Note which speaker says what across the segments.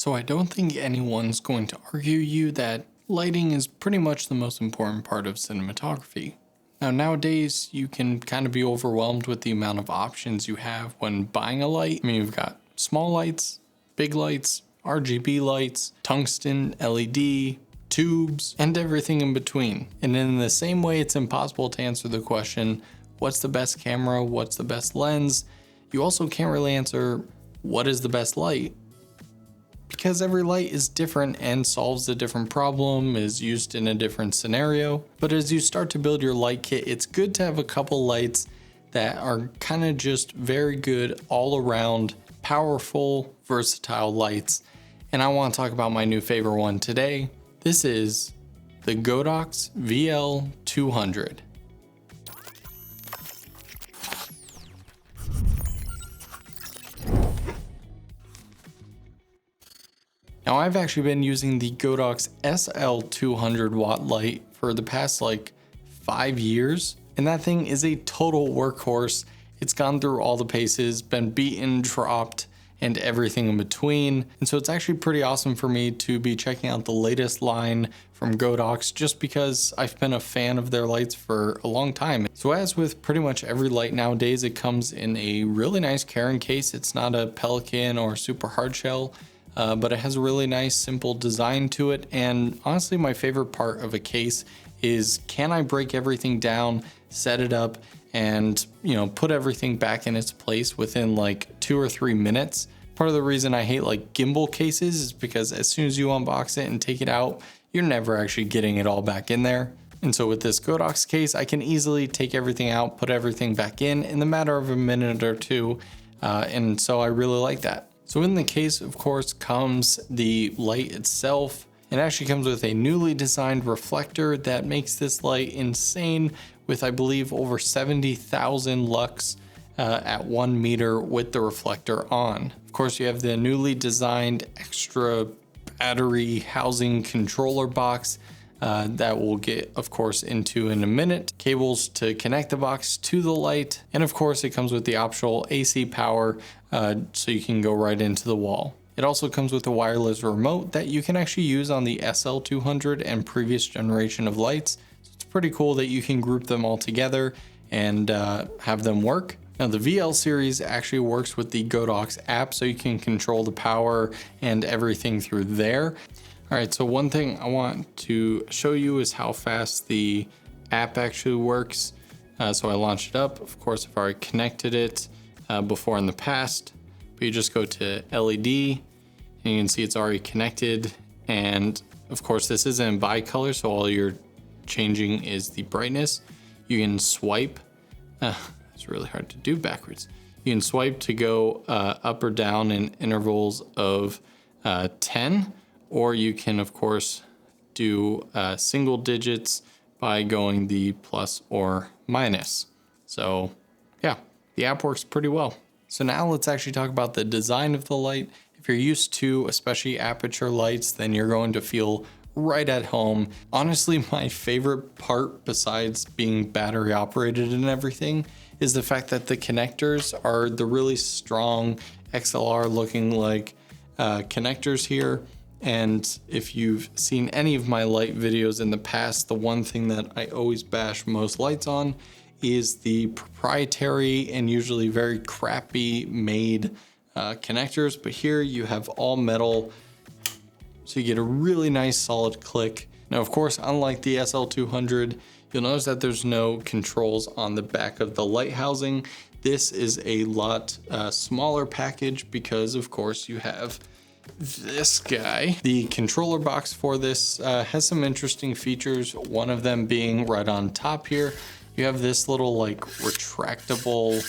Speaker 1: So I don't think anyone's going to argue you that lighting is pretty much the most important part of cinematography. Now nowadays you can kind of be overwhelmed with the amount of options you have when buying a light. I mean, you've got small lights, big lights, RGB lights, tungsten, LED, tubes, and everything in between. And in the same way, it's impossible to answer the question, what's the best camera, what's the best lens? You also can't really answer, what is the best light? Because every light is different and solves a different problem, is used in a different scenario. But as you start to build your light kit, it's good to have a couple lights that are kind of just very good all around, powerful, versatile lights. And I want to talk about my new favorite one today. This is the Godox VL200. Now I've actually been using the Godox SL200 watt light for the past like 5 years, and that thing is a total workhorse. It's gone through all the paces, been beaten, dropped, and everything in between. And so it's actually pretty awesome for me to be checking out the latest line from Godox just because I've been a fan of their lights for a long time. So as with pretty much every light nowadays, it comes in a really nice carrying case. It's not a Pelican or super hard shell. But it has a really nice simple design to it. And honestly, my favorite part of a case is, can I break everything down, set it up, and put everything back in its place within like 2 or 3 minutes. Part of the reason I hate like gimbal cases is because as soon as you unbox it and take it out, you're never actually getting it all back in there. And so with this Godox case, I can easily take everything out, put everything back in the matter of a minute or two. And so I really like that. So in the case, of course, comes the light itself. It actually comes with a newly designed reflector that makes this light insane with, I believe, over 70,000 lux at 1 meter with the reflector on. Of course, you have the newly designed extra battery housing controller box that we'll get, of course, into in a minute. Cables to connect the box to the light. And of course, it comes with the optional AC power so you can go right into the wall. It also comes with a wireless remote that you can actually use on the SL200 and previous generation of lights. So it's pretty cool that you can group them all together and have them work. Now the VL series actually works with the Godox app, so you can control the power and everything through there. All right, so one thing I want to show you is how fast the app actually works. So I launched it up. Of course, I've already connected it before in the past, but you just go to LED and you can see it's already connected. And of course, this isn't bi-color, so all you're changing is the brightness. You can swipe. It's really hard to do backwards. You can swipe to go up or down in intervals of 10. Or you can, of course, do single digits by going the plus or minus. So yeah, the app works pretty well. So now let's actually talk about the design of the light. If you're used to, especially Apurture lights, then you're going to feel right at home. Honestly, my favorite part, besides being battery operated and everything, is the fact that the connectors are the really strong XLR looking like connectors here. And if you've seen any of my light videos in the past, the one thing that I always bash most lights on is the proprietary and usually very crappy made connectors. But here you have all metal, so you get a really nice solid click. Now, of course, unlike the SL200, you'll notice that there's no controls on the back of the light housing. This is a lot smaller package because, of course, you have this guy. The controller box for this has some interesting features, one of them being right on top here. You have this little like retractable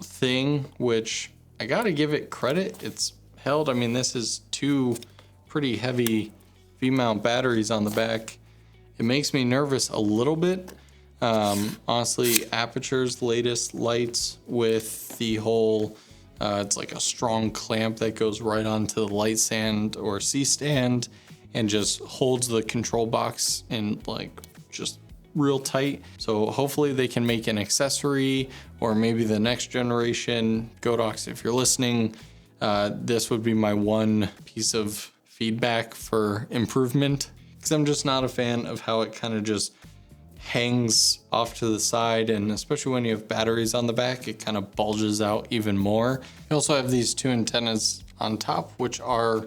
Speaker 1: thing, which I gotta give it credit. It's held. I mean, this is 2 pretty heavy V-mount batteries on the back. It makes me nervous a little bit. Honestly, Apurture's latest lights with the whole it's like a strong clamp that goes right onto the light stand or C-stand and just holds the control box in like just real tight. So hopefully they can make an accessory, or maybe the next generation Godox, if you're listening, this would be my one piece of feedback for improvement, because I'm just not a fan of how it kind of just hangs off to the side, and especially when you have batteries on the back, it kind of bulges out even more. You also have these two antennas on top, which are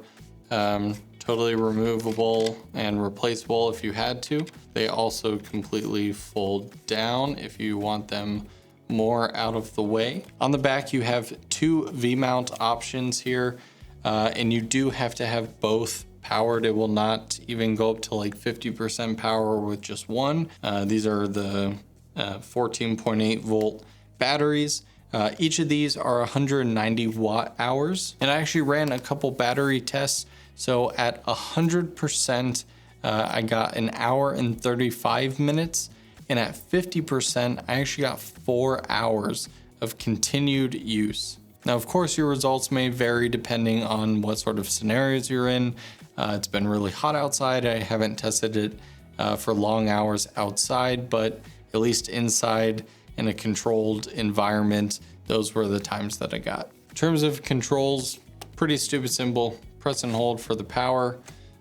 Speaker 1: totally removable and replaceable if you had to. They also completely fold down if you want them more out of the way. On the back, you have two V-mount options here, and you do have to have both powered. It will not even go up to like 50% power with just one. These are the 14.8 volt batteries. Each of these are 190 watt hours, and I actually ran a couple battery tests. So at 100%, I got an hour and 35 minutes, and at 50%, I actually got 4 hours of continued use. Now, of course, your results may vary depending on what sort of scenarios you're in. It's been really hot outside. I haven't tested it for long hours outside, but at least inside in a controlled environment, those were the times that I got. In terms of controls, pretty stupid simple. Press and hold for the power.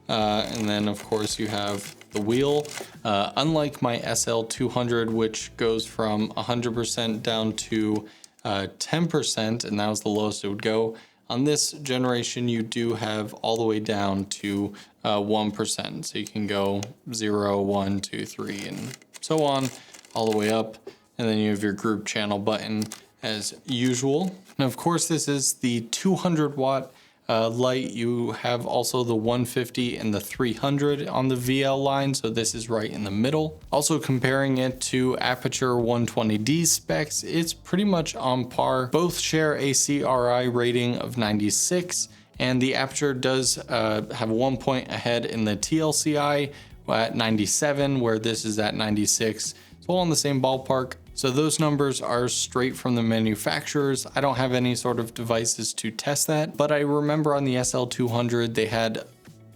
Speaker 1: And then of course you have the wheel. Unlike my SL200, which goes from 100% down to 10%, and that was the lowest it would go. On this generation, you do have all the way down to 1%. So you can go 0, 1, 2, 3, and so on, all the way up. And then you have your group channel button as usual. And of course, this is the 200 watt light. You have also the 150 and the 300 on the VL line, so this is right in the middle. Also comparing it to Apurture 120dii specs, it's pretty much on par. Both share a CRI rating of 96, and the Apurture does have 1 point ahead in the TLCI at 97, where this is at 96. It's all in the same ballpark. So those numbers are straight from the manufacturers. I don't have any sort of devices to test that, but I remember on the SL200, they had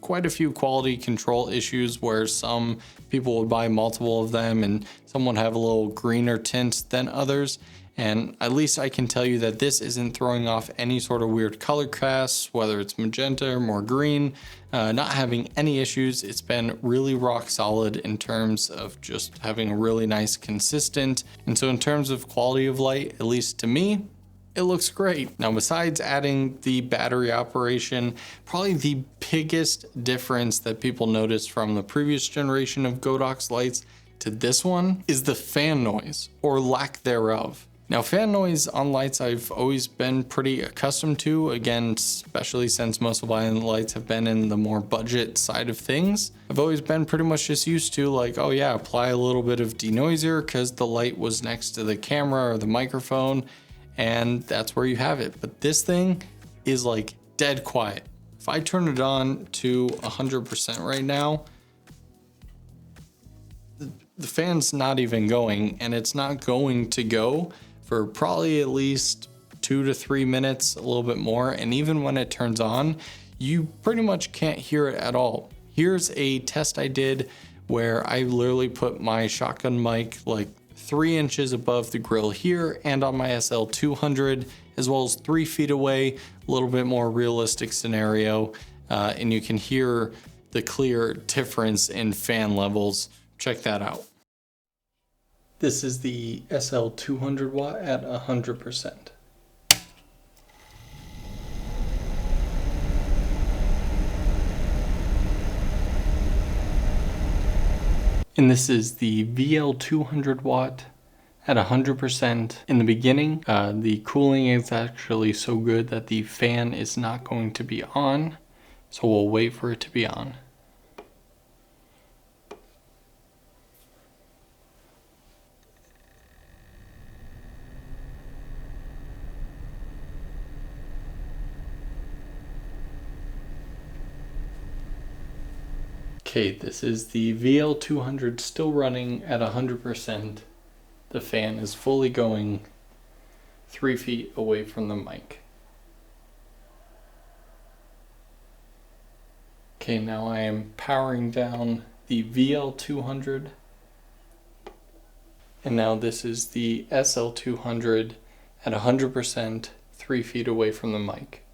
Speaker 1: quite a few quality control issues where some people would buy multiple of them and some would have a little greener tint than others. And at least I can tell you that this isn't throwing off any sort of weird color casts, whether it's magenta or more green, not having any issues. It's been really rock solid in terms of just having a really nice consistent. And so in terms of quality of light, at least to me, it looks great. Now, besides adding the battery operation, probably the biggest difference that people noticed from the previous generation of Godox lights to this one is the fan noise, or lack thereof. Now, fan noise on lights I've always been pretty accustomed to, again, especially since most of my lights have been in the more budget side of things. I've always been pretty much just used to like, oh yeah, apply a little bit of denoiser because the light was next to the camera or the microphone, and that's where you have it. But this thing is like dead quiet. If I turn it on to 100% right now, the fan's not even going, and it's not going to go for probably at least 2 to 3 minutes, a little bit more. And even when it turns on, you pretty much can't hear it at all. Here's a test I did where I literally put my shotgun mic like 3 inches above the grill here and on my SL200, as well as 3 feet away, a little bit more realistic scenario. And you can hear the clear difference in fan levels. Check that out. This is the SL200 watt at 100%. And this is the VL200 watt at 100%. In the beginning, the cooling is actually so good that the fan is not going to be on, so we'll wait for it to be on. Okay, this is the VL200 still running at 100%. The fan is fully going 3 feet away from the mic. Okay, now I am powering down the VL200. And now this is the SL200 at 100%, 3 feet away from the mic.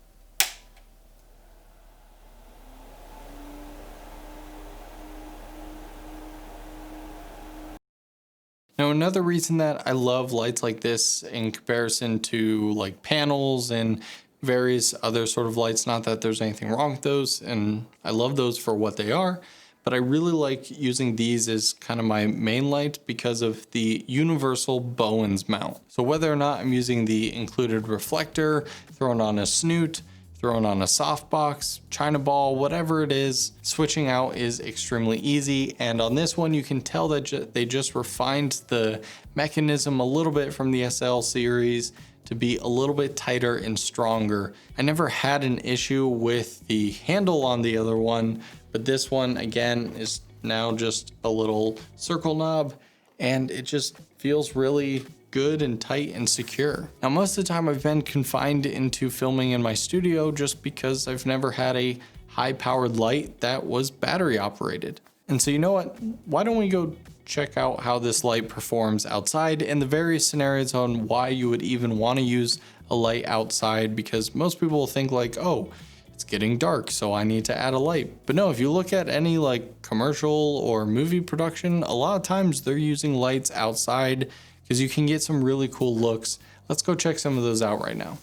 Speaker 1: Now, another reason that I love lights like this in comparison to like panels and various other sort of lights, not that there's anything wrong with those, and I love those for what they are, but I really like using these as kind of my main light because of the universal Bowens mount. So whether or not I'm using the included reflector, thrown on a snoot, thrown on a softbox, China ball, whatever it is, switching out is extremely easy. And on this one, you can tell that they just refined the mechanism a little bit from the SL series to be a little bit tighter and stronger. I never had an issue with the handle on the other one, but this one again is now just a little circle knob, and it just feels really good and tight and secure. Now, most of the time I've been confined into filming in my studio just because I've never had a high powered light that was battery operated. And so you know what, why don't we go check out how this light performs outside and the various scenarios on why you would even want to use a light outside, because most people will think like, oh, it's getting dark, so I need to add a light. But no, if you look at any like commercial or movie production, a lot of times they're using lights outside because you can get some really cool looks. Let's go check some of those out right now.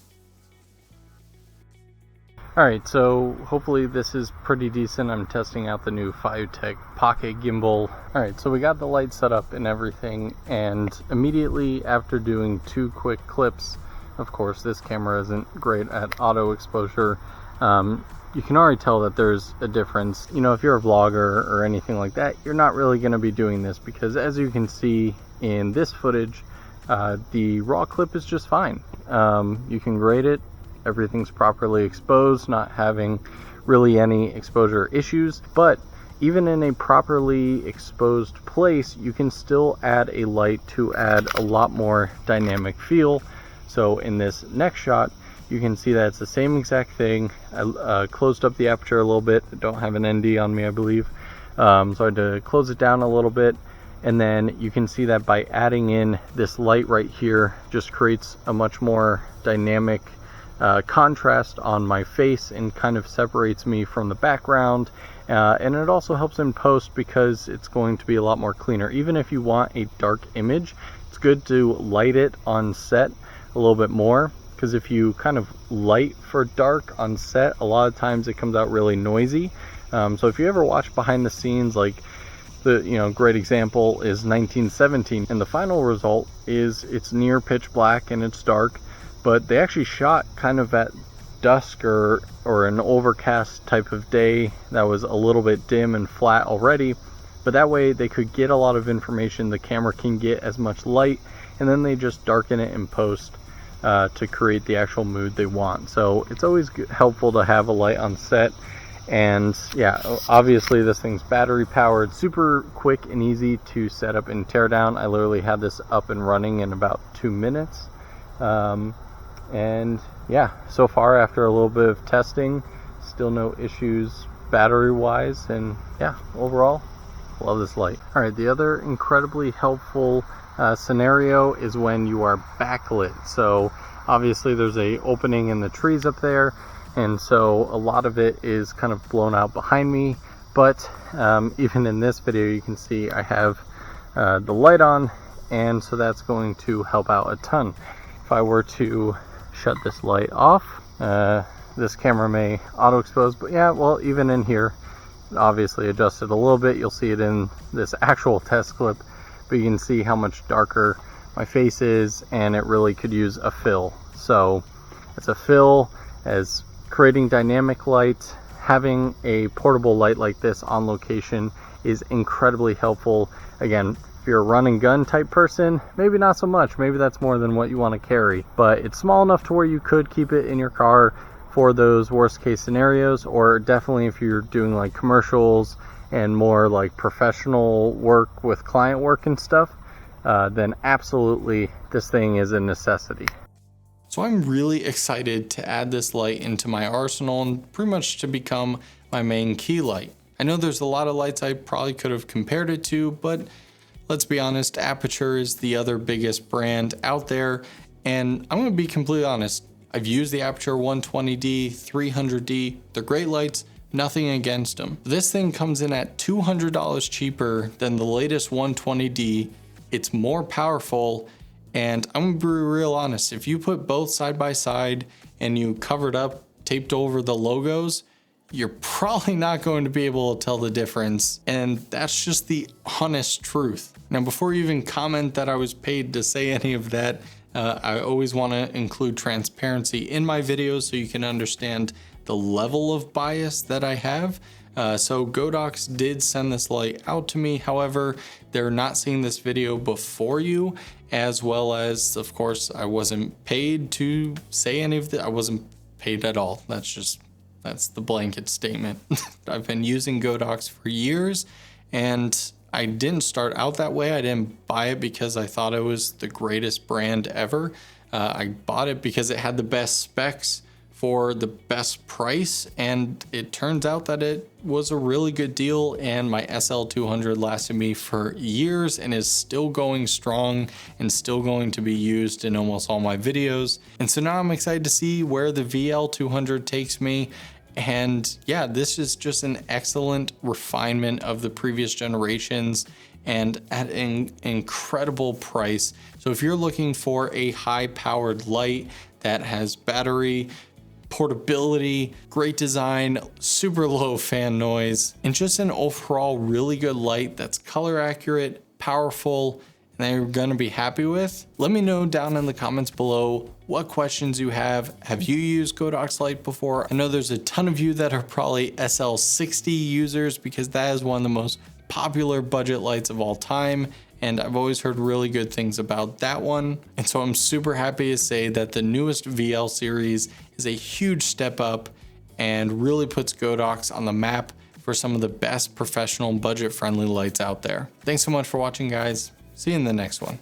Speaker 1: Alright, so hopefully this is pretty decent. I'm testing out the new Fiotech Pocket Gimbal. Alright, so we got the light set up and everything, and immediately after doing 2 quick clips, of course this camera isn't great at auto exposure, you can already tell that there's a difference. You know, if you're a vlogger or anything like that, you're not really going to be doing this because, as you can see in this footage, the raw clip is just fine. You can grade it, everything's properly exposed, not having really any exposure issues. But even in a properly exposed place, you can still add a light to add a lot more dynamic feel. So in this next shot, you can see that it's the same exact thing. I closed up the aperture a little bit. I don't have an ND on me, I believe. So I had to close it down a little bit. And then you can see that by adding in this light right here, just creates a much more dynamic contrast on my face and kind of separates me from the background. And it also helps in post because it's going to be a lot more cleaner. Even if you want a dark image, it's good to light it on set a little bit more, because if you kind of light for dark on set, a lot of times it comes out really noisy. So if you ever watch behind the scenes, like the great example is 1917, and the final result is it's near pitch black and it's dark, but they actually shot kind of at dusk or an overcast type of day that was a little bit dim and flat already, but that way they could get a lot of information, the camera can get as much light, and then they just darken it in post to create the actual mood they want. So it's always helpful to have a light on set. And yeah, obviously this thing's battery powered, super quick and easy to set up and tear down. I literally had this up and running in about 2 minutes. And yeah, so far after a little bit of testing, still no issues battery wise, and yeah, overall love this light. All right, the other incredibly helpful scenario is when you are backlit. So obviously there's a opening in the trees up there, and so a lot of it is kind of blown out behind me, but even in this video you can see I have the light on, and so that's going to help out a ton. If I were to shut this light off, this camera may auto expose, but yeah, well, even in here, obviously adjusted a little bit. You'll see it in this actual test clip, but you can see how much darker my face is, and it really could use a fill. So it's a fill as creating dynamic light. Having a portable light like this on location is incredibly helpful. Again, if you're a run and gun type person, maybe not so much. Maybe that's more than what you want to carry, but it's small enough to where you could keep it in your car for those worst case scenarios, or definitely if you're doing like commercials and more like professional work with client work and stuff, then absolutely this thing is a necessity. So I'm really excited to add this light into my arsenal and pretty much to become my main key light. I know there's a lot of lights I probably could have compared it to, but let's be honest, Apurture is the other biggest brand out there, and I'm going to be completely honest. I've used the Apurture 120dii, 300dii, they're great lights, nothing against them. This thing comes in at $200 cheaper than the latest 120dii. it's more powerful. And I'm gonna be real honest, if you put both side by side and you covered up, taped over the logos, you're probably not going to be able to tell the difference. And that's just the honest truth. Now, before you even comment that I was paid to say any of that, I always want to include transparency in my videos so you can understand the level of bias that I have. So Godox did send this light out to me. However, they're not seeing this video before you, as well as, of course, I wasn't paid to say any of that. I wasn't paid at all. That's the blanket statement. I've been using Godox for years, and I didn't start out that way. I didn't buy it because I thought it was the greatest brand ever. I bought it because it had the best specs for the best price, and it turns out that it was a really good deal, and my SL200 lasted me for years and is still going strong and still going to be used in almost all my videos. And so now I'm excited to see where the VL200 takes me. And yeah, this is just an excellent refinement of the previous generations and at an incredible price. So if you're looking for a high powered light that has battery, portability, great design, super low fan noise, and just an overall really good light that's color accurate, powerful, and that you're gonna be happy with, let me know down in the comments below what questions you have. Have you used Godox light before? I know there's a ton of you that are probably SL60 users because that is one of the most popular budget lights of all time, and I've always heard really good things about that one. And so I'm super happy to say that the newest VL series is a huge step up and really puts Godox on the map for some of the best professional budget friendly lights out there. Thanks so much for watching, guys. See you in the next one.